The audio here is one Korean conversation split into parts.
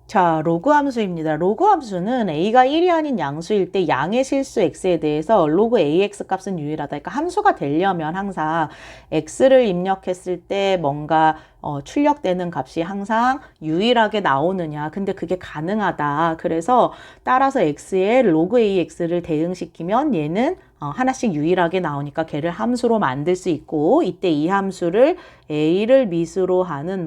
자, 로그 함수입니다. 로그 함수는 a가 1이 아닌 양수일 때 양의 실수 x에 대해서 로그 ax 값은 유일하다. 그러니까 함수가 되려면 항상 x를 입력했을 때 뭔가 출력되는 값이 항상 유일하게 나오느냐. 근데 그게 가능하다. 그래서 따라서 x에 로그 ax를 대응시키면 얘는 하나씩 유일하게 나오니까 걔를 함수로 만들 수 있고, 이때 이 함수를 a를 미수로 하는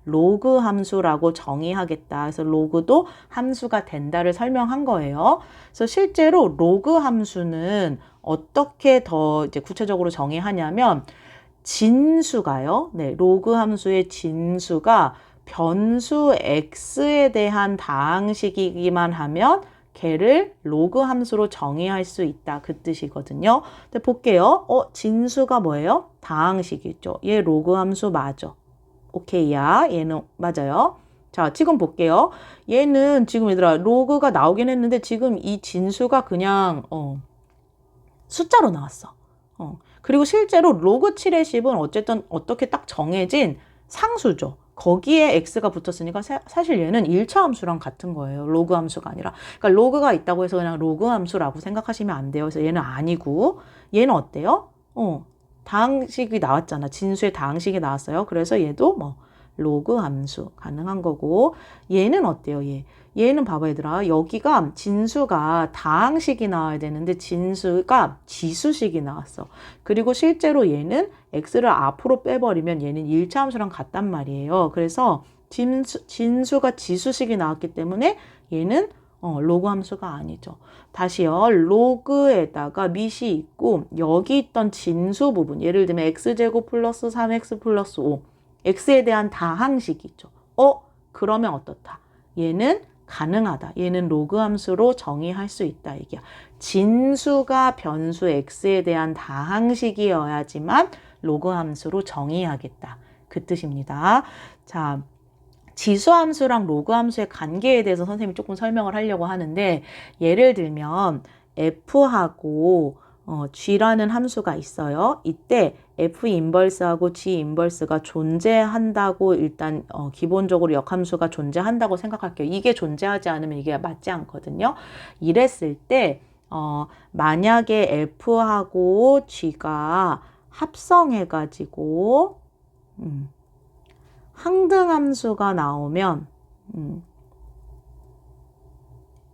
로그 함수라고 정의하겠다. 그래서 로그도 함수가 된다를 설명한 거예요. 그래서 실제로 로그 함수는 어떻게 더 이제 구체적으로 정의하냐면 진수가요. 네, 로그 함수의 진수가 변수 x에 대한 다항식이기만 하면 걔를 로그 함수로 정의할 수 있다. 그 뜻이거든요. 근데 볼게요. 진수가 뭐예요? 다항식이죠. 얘 로그 함수 맞아. 오케이야. 얘는 맞아요. 자, 지금 볼게요. 얘는 지금 얘들아 로그가 나오긴 했는데 지금 이 진수가 그냥 숫자로 나왔어. 그리고 실제로 로그 7의 10은 어쨌든 어떻게 딱 정해진 상수죠. 거기에 x가 붙었으니까 사실 얘는 1차 함수랑 같은 거예요. 로그 함수가 아니라. 그러니까 로그가 있다고 해서 그냥 로그 함수라고 생각하시면 안 돼요. 그래서 얘는 아니고 얘는 어때요? 다항식이 나왔잖아. 진수의 다항식이 나왔어요. 그래서 얘도 로그 함수 가능한 거고, 얘는 어때요? 얘는 봐봐 얘들아. 여기가 진수가 다항식이 나와야 되는데 진수가 지수식이 나왔어. 그리고 실제로 얘는 x를 앞으로 빼버리면 얘는 1차 함수랑 같단 말이에요. 그래서 진수가 지수식이 나왔기 때문에 얘는 로그 함수가 아니죠. 다시요. 로그에다가 밑이 있고 여기 있던 진수 부분, 예를 들면 x제곱 플러스 3x 플러스 5, x에 대한 다항식이죠. 그러면 어떻다? 얘는 가능하다. 얘는 로그 함수로 정의할 수 있다. 이게 진수가 변수 x에 대한 다항식이어야지만 로그 함수로 정의하겠다. 그 뜻입니다. 자, 지수함수랑 로그함수의 관계에 대해서 선생님이 조금 설명을 하려고 하는데, 예를 들면 f하고 g라는 함수가 있어요. 이때 f 인버스하고 g 인버스가 존재한다고 일단 기본적으로 역함수가 존재한다고 생각할게요. 이게 존재하지 않으면 이게 맞지 않거든요. 이랬을 때 만약에 f하고 g가 합성해가지고 항등함수가 나오면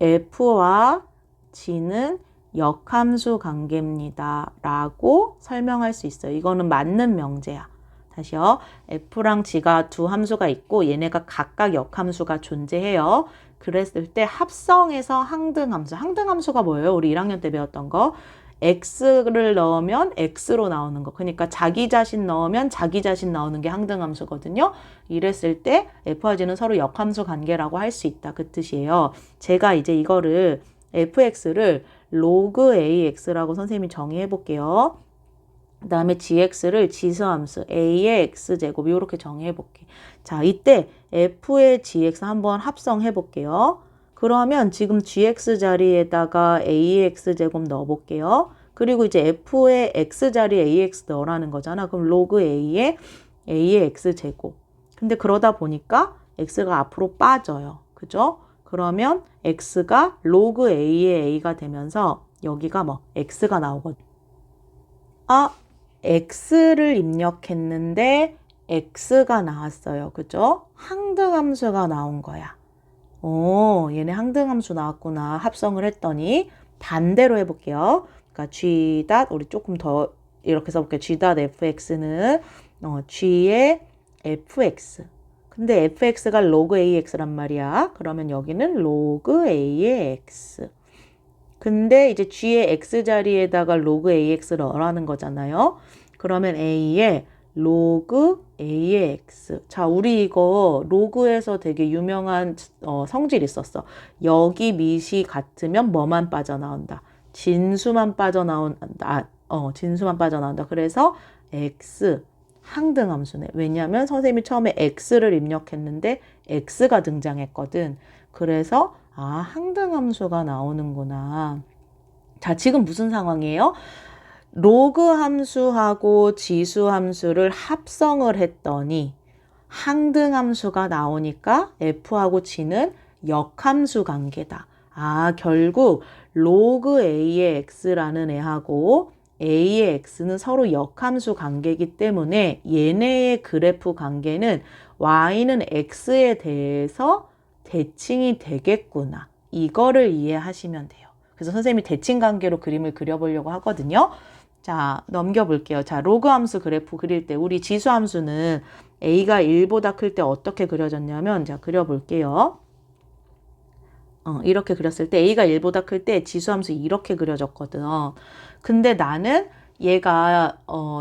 f와 g는 역함수 관계입니다. 라고 설명할 수 있어요. 이거는 맞는 명제야. 다시요. f랑 g가 두 함수가 있고 얘네가 각각 역함수가 존재해요. 그랬을 때 합성해서 항등함수. 항등함수가 뭐예요? 우리 1학년 때 배웠던 거. x를 넣으면 x로 나오는 거. 그러니까 자기 자신 넣으면 자기 자신 나오는 게 항등함수거든요. 이랬을 때 f와 g는 서로 역함수 관계라고 할 수 있다. 그 뜻이에요. 제가 이제 이거를 fx를 로그 ax라고 선생님이 정의해 볼게요. 그 다음에 gx를 지수함수 a의 x제곱 이렇게 정의해 볼게. 자, 이때 f의 gx 한번 합성해 볼게요. 그러면 지금 gx 자리에다가 ax제곱 넣어 볼게요. 그리고 이제 f의 x 자리에 ax 넣으라는 거잖아. 그럼 로그 a의 x제곱. 근데 그러다 보니까 x가 앞으로 빠져요. 그죠? 그러면 x가 로그 a의 a가 되면서 여기가 x가 나오거든. x를 입력했는데 x가 나왔어요. 그죠? 항등함수가 나온 거야. 얘네 항등함수 나왔구나. 합성을 했더니 반대로 해볼게요. 그러니까 g 우리 조금 더 이렇게 써볼게요. g.fx는 g의 fx. 근데 fx가 로그 ax란 말이야. 그러면 여기는 로그 a의 x. 근데 이제 g의 x 자리에다가 로그 ax를 넣으라는 거잖아요. 그러면 a의 로그 a의 x. 자, 우리 이거 로그에서 되게 유명한 성질 있었어. 여기 밑이 같으면 뭐만 빠져나온다? 진수만 빠져나온다. 진수만 빠져나온다. 그래서 x 항등함수네. 왜냐하면 선생님이 처음에 x를 입력했는데 x가 등장했거든. 그래서 항등함수가 나오는구나. 자, 지금 무슨 상황이에요? 로그 함수하고 지수 함수를 합성을 했더니 항등함수가 나오니까 f하고 g는 역함수 관계다. 아, 결국 로그 A의 X라는 애하고 A의 X는 서로 역함수 관계이기 때문에 얘네의 그래프 관계는 Y는 X에 대해서 대칭이 되겠구나. 이거를 이해하시면 돼요. 그래서 선생님이 대칭 관계로 그림을 그려보려고 하거든요. 자, 넘겨볼게요. 자, 로그 함수 그래프 그릴 때 우리 지수 함수는 A가 1보다 클 때 어떻게 그려졌냐면, 자, 그려볼게요. 이렇게 그렸을 때 A가 1보다 클 때 지수함수 이렇게 그려졌거든. 근데 나는 얘가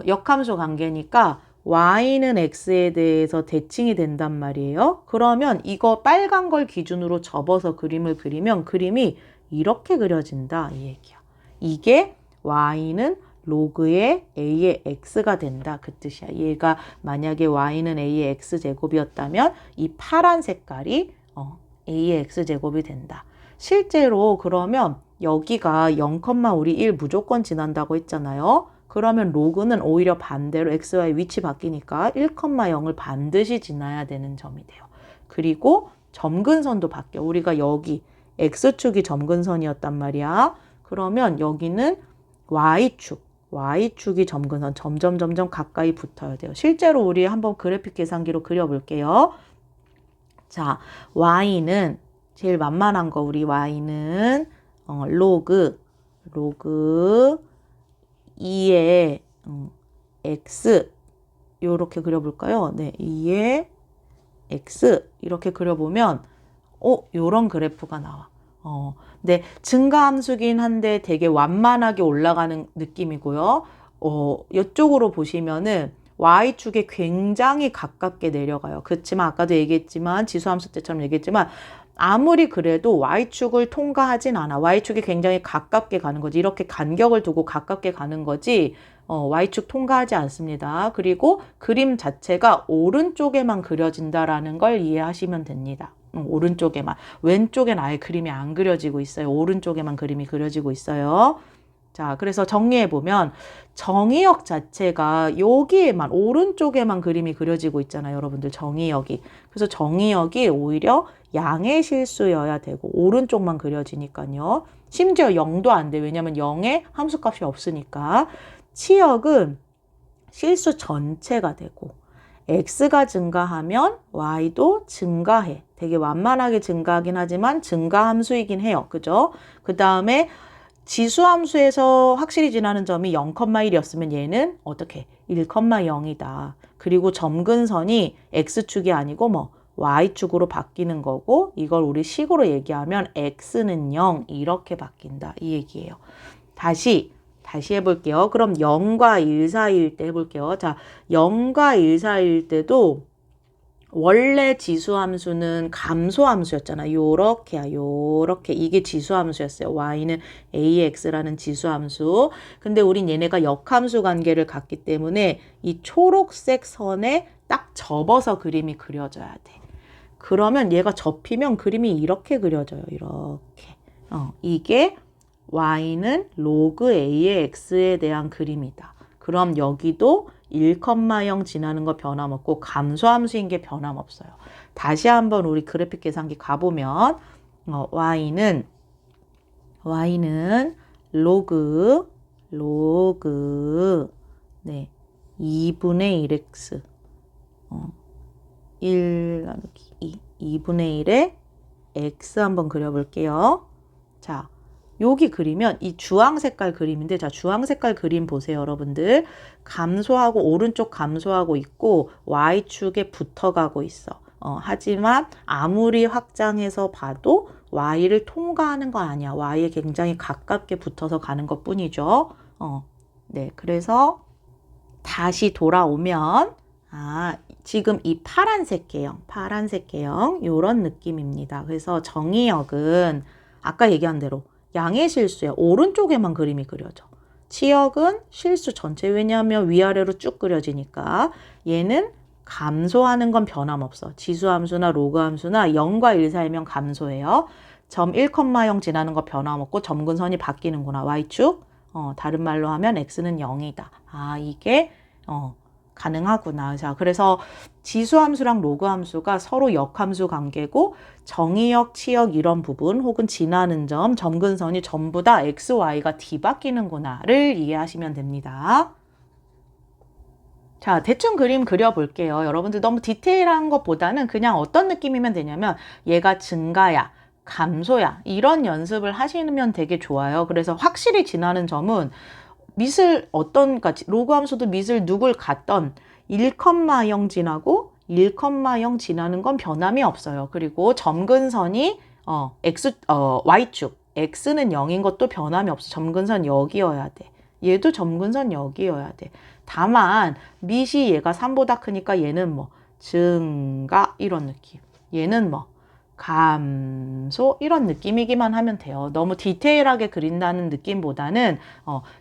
역함수 관계니까 Y는 X에 대해서 대칭이 된단 말이에요. 그러면 이거 빨간 걸 기준으로 접어서 그림을 그리면 그림이 이렇게 그려진다 이 얘기야. 이게 Y는 로그의 A의 X가 된다 그 뜻이야. 얘가 만약에 Y는 A의 X제곱이었다면 이 파란 색깔이 A의 X제곱이 된다. 실제로 그러면 여기가 0, 우리 1 무조건 지난다고 했잖아요. 그러면 로그는 오히려 반대로 XY 위치 바뀌니까 1, 0을 반드시 지나야 되는 점이 돼요. 그리고 점근선도 바뀌어. 우리가 여기 X축이 점근선이었단 말이야. 그러면 여기는 Y축이 점근선 점점 가까이 붙어야 돼요. 실제로 우리 한번 그래픽 계산기로 그려볼게요. 자, Y는 제일 만만한 거 우리 Y는 로그 2의 X 요렇게 그려볼까요? 네, 2의 X 이렇게 그려보면 요런 그래프가 나와. 근데 증가함수긴 한데 되게 완만하게 올라가는 느낌이고요. 이쪽으로 보시면은 Y축에 굉장히 가깝게 내려가요. 그렇지만 아까도 얘기했지만 지수함수 때처럼 얘기했지만 아무리 그래도 Y축을 통과하진 않아. Y축이 굉장히 가깝게 가는 거지. 이렇게 간격을 두고 가깝게 가는 거지. Y축 통과하지 않습니다. 그리고 그림 자체가 오른쪽에만 그려진다라는 걸 이해하시면 됩니다. 오른쪽에만. 왼쪽엔 아예 그림이 안 그려지고 있어요. 오른쪽에만 그림이 그려지고 있어요. 자, 그래서 정리해보면 정의역 자체가 여기에만 오른쪽에만 그림이 그려지고 있잖아요. 여러분들 정의역이. 그래서 정의역이 오히려 양의 실수여야 되고 오른쪽만 그려지니까요. 심지어 0도 안 돼. 왜냐면 0에 함수값이 없으니까. 치역은 실수 전체가 되고 x가 증가하면 y도 증가해. 되게 완만하게 증가하긴 하지만 증가함수이긴 해요. 그죠? 그 다음에 지수함수에서 확실히 지나는 점이 0,1이었으면 얘는 어떻게? 1,0이다. 그리고 점근선이 x축이 아니고 y축으로 바뀌는 거고 이걸 우리 식으로 얘기하면 x는 0 이렇게 바뀐다. 이 얘기예요. 다시 해볼게요. 그럼 0과 1 사이일 때 해볼게요. 자, 0과 1 사이일 때도 원래 지수함수는 감소함수였잖아. 요렇게 이게 지수함수였어요. y는 ax라는 지수함수. 근데 우린 얘네가 역함수 관계를 갖기 때문에 이 초록색 선에 딱 접어서 그림이 그려져야 돼. 그러면 얘가 접히면 그림이 이렇게 그려져요. 이렇게. 이게 y는 로그 a의 x에 대한 그림이다. 그럼 여기도 1,0 지나는 거 변함없고 감소함수인 게 변함없어요. 다시 한번 우리 그래픽 계산기 가보면 y는 로그 2분의 1x 1 나누기 2분의 1에 x 한번 그려볼게요. 자, 여기 그리면 이 주황 색깔 그림인데 자 주황 색깔 그림 보세요 여러분들. 감소하고 오른쪽 감소하고 있고 Y축에 붙어가고 있어. 하지만 아무리 확장해서 봐도 Y를 통과하는 건 아니야. Y에 굉장히 가깝게 붙어서 가는 것 뿐이죠. 네, 그래서 다시 돌아오면 지금 이 파란색 개형 요런 느낌입니다. 그래서 정의역은 아까 얘기한 대로 양의 실수야. 오른쪽에만 그림이 그려져. 치역은 실수 전체. 왜냐하면 위아래로 쭉 그려지니까. 얘는 감소하는 건 변함없어. 지수함수나 로그함수나 0과 1 사이면 감소해요. 점 1,0 지나는 거 변함없고 점근선이 바뀌는구나. Y축. 다른 말로 하면 X는 0이다. 이게 가능하구나. 자, 그래서 지수함수랑 로그함수가 서로 역함수 관계고 정의역, 치역 이런 부분 혹은 지나는 점, 점근선이 전부 다 x, y가 뒤바뀌는구나를 이해하시면 됩니다. 자, 대충 그림 그려볼게요. 여러분들 너무 디테일한 것보다는 그냥 어떤 느낌이면 되냐면 얘가 증가야, 감소야 이런 연습을 하시면 되게 좋아요. 그래서 확실히 지나는 점은 밑을 그러니까 로그 함수도 밑을 누굴 갔던 1,0 지나고 1,0 지나는 건 변함이 없어요. 그리고 점근선이 y축 x는 0인 것도 변함이 없어. 점근선 여기여야 돼. 얘도 점근선 여기여야 돼. 다만 밑이 얘가 3보다 크니까 얘는 뭐 증가 이런 느낌. 얘는 뭐 감소 이런 느낌이기만 하면 돼요. 너무 디테일하게 그린다는 느낌보다는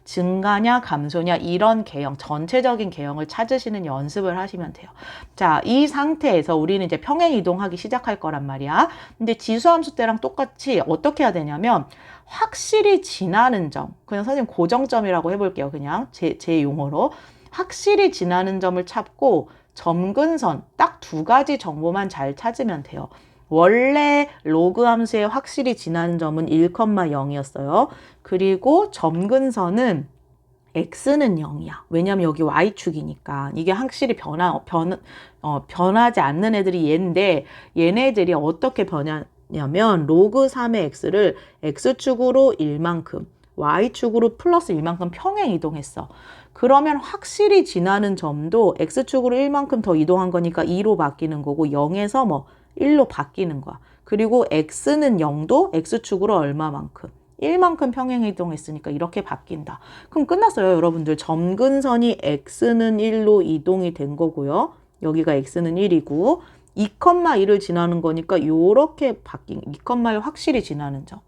증가냐 감소냐 이런 개형, 전체적인 개형을 찾으시는 연습을 하시면 돼요. 자, 이 상태에서 우리는 이제 평행 이동하기 시작할 거란 말이야. 근데 지수함수 때랑 똑같이 어떻게 해야 되냐면 확실히 지나는 점, 그냥 선생님 고정점이라고 해볼게요. 그냥 제 용어로 확실히 지나는 점을 찾고 점근선 딱 2가지 정보만 잘 찾으면 돼요. 원래 로그 함수에 확실히 지나는 점은 1,0이었어요. 그리고 점근선은 x는 0이야. 왜냐면 여기 y축이니까. 이게 확실히 변하지 않는 애들이 얘인데 얘네들이 어떻게 변하냐면 로그 3의 x를 x축으로 1만큼 y축으로 플러스 1만큼 평행 이동했어. 그러면 확실히 지나는 점도 x축으로 1만큼 더 이동한 거니까 2로 바뀌는 거고 0에서 뭐 1로 바뀌는 거야. 그리고 x는 0도 x축으로 얼마만큼? 1만큼 평행 이동했으니까 이렇게 바뀐다. 그럼 끝났어요, 여러분들. 점근선이 x는 1로 이동이 된 거고요. 여기가 x는 1이고 2,1을 지나는 거니까 이렇게 바뀐 2,1을 확실히 지나는 점.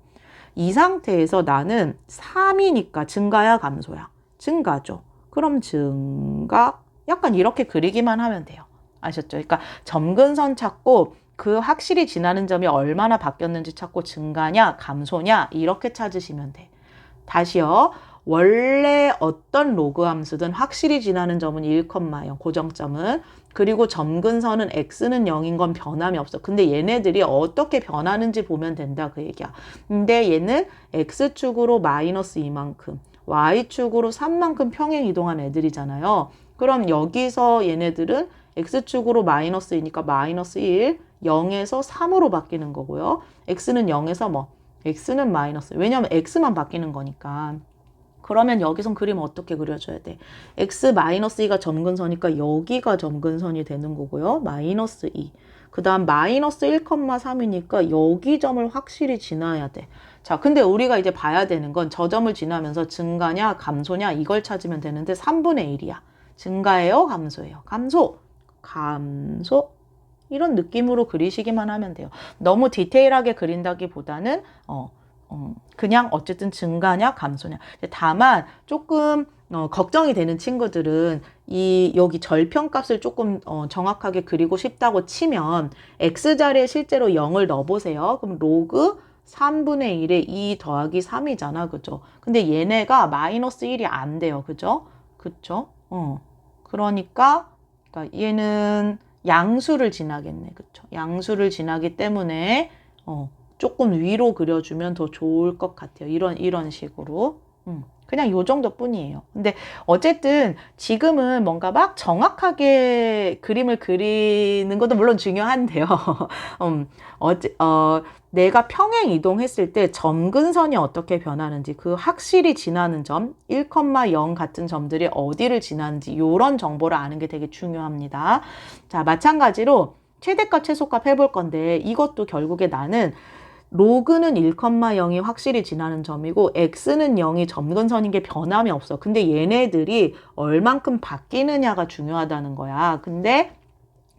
이 상태에서 나는 3이니까 증가야 감소야? 증가죠. 그럼 증가 약간 이렇게 그리기만 하면 돼요. 아셨죠? 그러니까 점근선 찾고 그 확실히 지나는 점이 얼마나 바뀌었는지 찾고 증가냐 감소냐 이렇게 찾으시면 돼. 다시요. 원래 어떤 로그 함수든 확실히 지나는 점은 1,0 고정점은 그리고 점근선은 x는 0인 건 변함이 없어. 근데 얘네들이 어떻게 변하는지 보면 된다 그 얘기야. 근데 얘는 x축으로 마이너스 2만큼 y축으로 3만큼 평행 이동한 애들이잖아요. 그럼 여기서 얘네들은 x축으로 마이너스이니까 마이너스 1, 0에서 3으로 바뀌는 거고요. x는 0에서 뭐 x는 마이너스. 왜냐면 x만 바뀌는 거니까. 그러면 여기선 그림 어떻게 그려줘야 돼? x-2가 점근선이니까 여기가 점근선이 되는 거고요. 마이너스 2. 그 다음 마이너스 1,3이니까 여기 점을 확실히 지나야 돼. 자, 근데 우리가 이제 봐야 되는 건 저 점을 지나면서 증가냐 감소냐 이걸 찾으면 되는데 3분의 1이야. 증가예요? 감소예요? 감소. 감소. 이런 느낌으로 그리시기만 하면 돼요. 너무 디테일하게 그린다기보다는 그냥 어쨌든 증가냐 감소냐. 다만 조금 걱정이 되는 친구들은 여기 절편값을 조금 정확하게 그리고 싶다고 치면 x자리에 실제로 0을 넣어보세요. 그럼 로그 3분의 1에 2 더하기 3이잖아. 그죠? 근데 얘네가 마이너스 1이 안 돼요. 그죠? 그쵸? 그러니까 얘는 양수를 지나겠네. 그쵸? 양수를 지나기 때문에 조금 위로 그려주면 더 좋을 것 같아요. 이런 식으로. 그냥 요 정도뿐이에요. 근데 어쨌든 지금은 뭔가 막 정확하게 그림을 그리는 것도 물론 중요한데요. 내가 평행 이동했을 때 점근선이 어떻게 변하는지 그 확실히 지나는 점 1,0 같은 점들이 어디를 지나는지 이런 정보를 아는 게 되게 중요합니다. 자, 마찬가지로 최대값 최소값 해볼 건데 이것도 결국에 나는 로그는 1,0이 확실히 지나는 점이고 x는 0이 점근선인 게 변함이 없어. 근데 얘네들이 얼만큼 바뀌느냐가 중요하다는 거야. 근데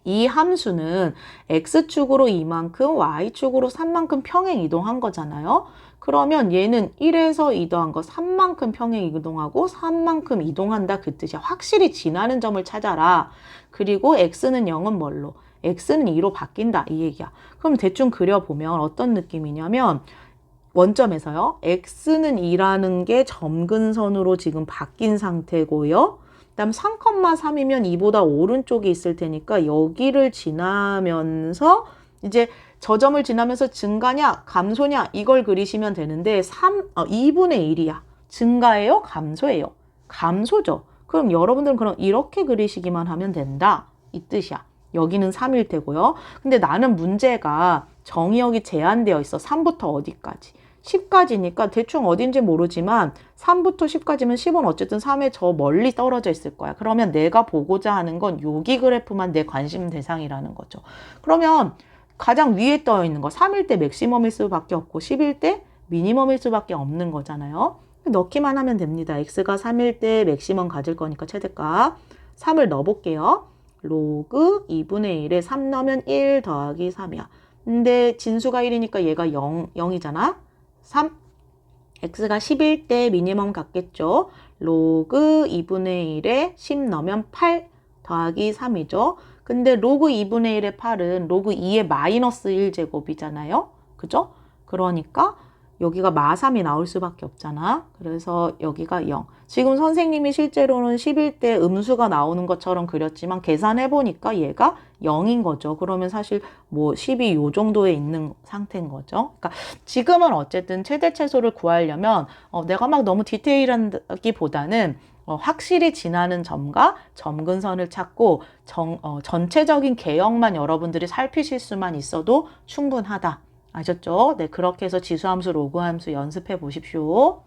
이 함수는 x축으로 2만큼 y축으로 3만큼 평행 이동한 거잖아요. 그러면 얘는 1에서 2 더한 거 3만큼 평행 이동하고 3만큼 이동한다 그 뜻이야. 확실히 지나는 점을 찾아라. 그리고 x는 0은 뭘로? x는 2로 바뀐다 이 얘기야. 그럼 대충 그려보면 어떤 느낌이냐면 원점에서요. x는 2라는 게 점근선으로 지금 바뀐 상태고요. 그다음 3,3이면 2보다 오른쪽에 있을 테니까 여기를 지나면서 이제 저 점을 지나면서 증가냐 감소냐 이걸 그리시면 되는데 2분의 1이야. 증가예요? 감소예요? 감소죠. 그럼 여러분들은 그럼 이렇게 그리시기만 하면 된다. 이 뜻이야. 여기는 3일 테고요. 근데 나는 문제가 정의역이 제한되어 있어. 3부터 어디까지? 10까지니까 대충 어딘지 모르지만 3부터 10까지면 10은 어쨌든 3에 저 멀리 떨어져 있을 거야. 그러면 내가 보고자 하는 건 여기 그래프만 내 관심 대상이라는 거죠. 그러면 가장 위에 떠 있는 거 3일 때 맥시멈일 수밖에 없고 10일 때 미니멈일 수밖에 없는 거잖아요. 넣기만 하면 됩니다. x가 3일 때 맥시멈 가질 거니까 최대값 3을 넣어볼게요. 로그 2분의 1에 3 넣으면 1 더하기 3이야. 근데 진수가 1이니까 얘가 0이잖아. 3. x가 10일 때 미니멈 같겠죠. 로그 2분의 1에 10 넣으면 8 더하기 3이죠. 근데 로그 2분의 1의 8은 로그 2의 마이너스 1제곱이잖아요. 그죠? 그러니까 여기가 마3이 나올 수밖에 없잖아. 그래서 여기가 0. 지금 선생님이 실제로는 10일 때 음수가 나오는 것처럼 그렸지만 계산해보니까 얘가 0인 거죠. 그러면 사실 뭐 10이 요 정도에 있는 상태인 거죠. 그러니까 지금은 어쨌든 최대 최소를 구하려면 내가 막 너무 디테일하기보다는 확실히 지나는 점과 점근선을 찾고 전체적인 개형만 여러분들이 살피실 수만 있어도 충분하다. 아셨죠? 네, 그렇게 해서 지수함수, 로그함수 연습해 보십시오.